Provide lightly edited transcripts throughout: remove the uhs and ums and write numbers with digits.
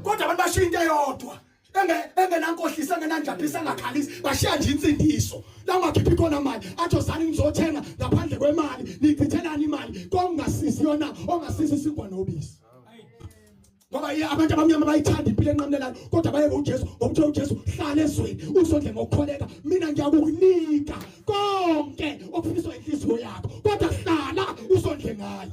Kodwa abantu bashiya into eyodwa. Engenankohlisa engenanjaphisa engakhalisi bashiya nje insindiso la ungakhiphi khona imali athi zani ngizothenga ngaphandle kwemali nichithelana imali kongasisi yona ongasisi sinkwa nobisi ngoba abantu abamnyama bayithanda impilo enqamlelayo kodwa bayeke uJesu ngokuthi uJesu hlala ezweni usondle ngokukholeka mina ngiyakunika konke okufiniswa inhliziyo yakho kodwa hlala usondle ngaye.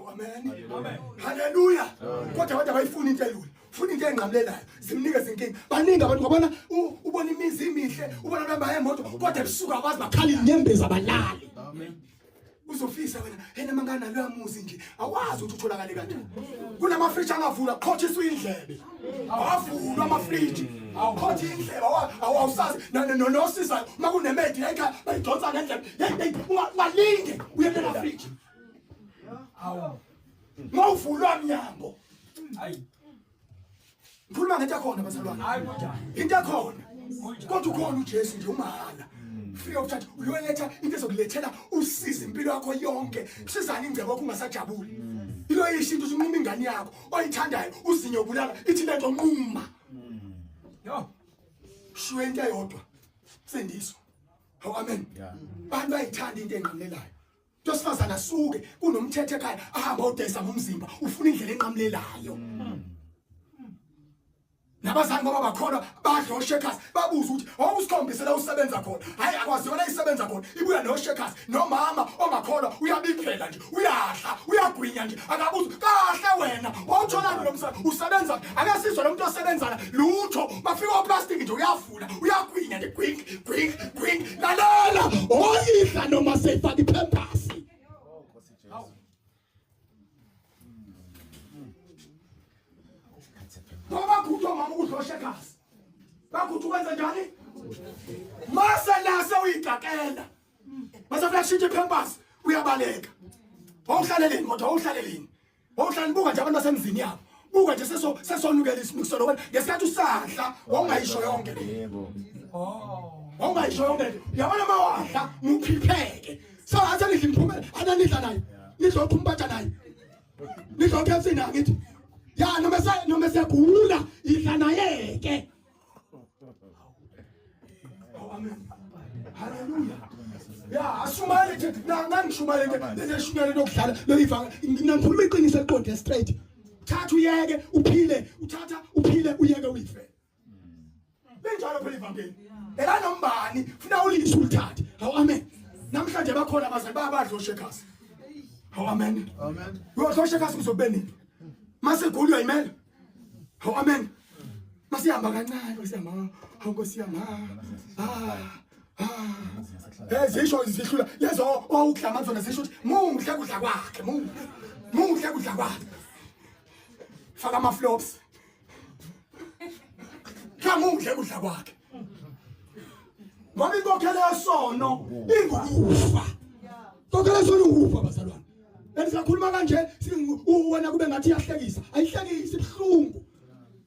Amen. Hallelujah. Kodwa abantu abayifuni into elula. Ufuna into enqamlelayo. Simnikeze inkinga. Baningi abantu ngabona ubona imizi imihle, ubona abantu abayemoto kodwa ebusuku kwazi bakhala inyembezi abalali. Amen. Uzofisa wena mangana lo yamuzi nje. Awazi ukuthi utholakale kanjani. Kunama fridge angavula qhothiswa indlebe. Awavulwa ama fridge. Awukhothi indlebe awusazi nosisa makunemedi ekhaya bayidonsa ngendlebe. Ungalinge uyena fridge. Mawuvulwa mnyango. Hayi. Ngikhuluma ngento yakhona bazalwane. Hayi kunjani? Into yakhona. Kodwa ukhona uJesu nje umahala. Free of charge. Uyoletha into ezokulethela usiza impilo yakho yonke. Kusizana ingcebo yakho ungasajabuli. Ilo yishinto usunquma ingane yakho oyithandayo uzinyo bulala ithi lento nquma. Yo. Shwe into eyodwa. Sendiso. Amen. Abantu bayithanda into enqamlelayo. Tosifazana asuke kunomthetho ekhaya ahamba udesa ngomzimba ufuna indlela enqamlelayo. Nabazali ngoba bakhona badla oshekers babuza ukuthi awusikhombise la usebenza khona hayi akwazi wena isebenza khona ibuya noshekers nomama ongakholwa uyabiphela nje uyahla uyagwinya nje akabuza kahle wena wawuthola lo msebenzi usebenza akasizwe lo muntu osebenzana lutho bafika oplastic nje uyavula uyagwinya nje gwing lalela oyihla noma seyifaka ipampers. Ngoba kuthiwa mama udloshekazi. Bakuthi wenza njani? Mase lase uyigakela. Mase flashitshe ipampers uyabaleka. Wawuhlaleleni kodwa wawuhlaleleni. Wawuhlala buka nje abantu basemzini yabo. Buka nje sesonukela isimikso lo wena ngesikhathi usahla wawungayisho yonke le. Yebo. Wawungayisho yonke. Yabona mawahla muphipheke. Sathi nidla imphumela ananidla nayo. Nizokhumbata nayo. Nizokhetha ina ngithi. Ya noma segula idlana yeke. Amen. Hallelujah. Ya asumale nje ngangishumayele nje lesishunele lokudlala loyivanga ngikhuluma iqiniso eliqonde straight. Thatha uyeke uphile uthatha uphile uyeke uyife. Benjalo phela ivangeli. Ela nombani funa ulise ulithathe. Amen. Namhlanje bakhona abazali babadla oshekasi. Amen. Amen. Uyoshekasi kuzobeni. Mase gulu uyayimela. Amen. Masihamba kancane sihamba. Awukosiyama. Zisho zihlula lezo awuklama zona zisho muhle kudla kwakhe muhle kudla kwakhe. Faka ama flops. Kamuhle kudla kwakhe. Ngoba inkokhelo yasono ingukufa. Inkokhelo yasono ingukufa bazalwane. Engisakhuluma kanje wena kube ngathi iyahlekisa ayihlekisi ibhlungu.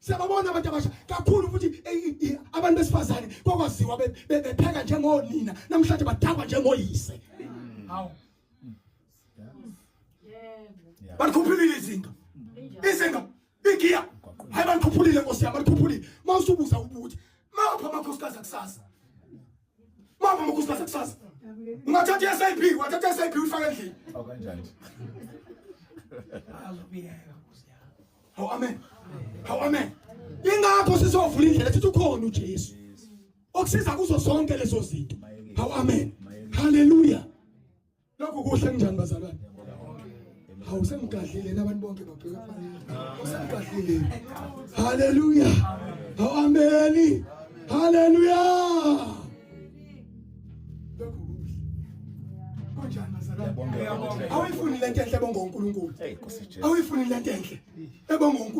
Siyababona abantu abasha kakhulu futhi abantu besifazane kokwaziwa bepheka njengonina namhlanje badakwa njengoyise. Hawu. Balikhuphulile izinto. Izinto igiya. Hayi balikhuphulile Nkosi yami balikhuphulile. Mawusubuza ubuthi mapha amakhosikazi akusasa. Mapha amakhosikazi akusasa. Ungathatha SIP, wathatha SIP ufaka endlini. Awu kanjani? Azobiyeka Nkosi yami. Hawu amen. Hawu amen. Ingakho sisovula indlela sithi ukhona uJesu. Okusiza kuzo zonke lezo zinto. Hawu amen. Hallelujah. Lokho kuhle kanjani bazalwane? Hawu semgadlile nabantu bonke babheka phambili. Semgadlile. Hallelujah. Hawu amen. Hallelujah. Awuyifuni lento enhle ebonga uNkulunkulu. Awuyifuni lento enhle ebonga uNkulunkulu.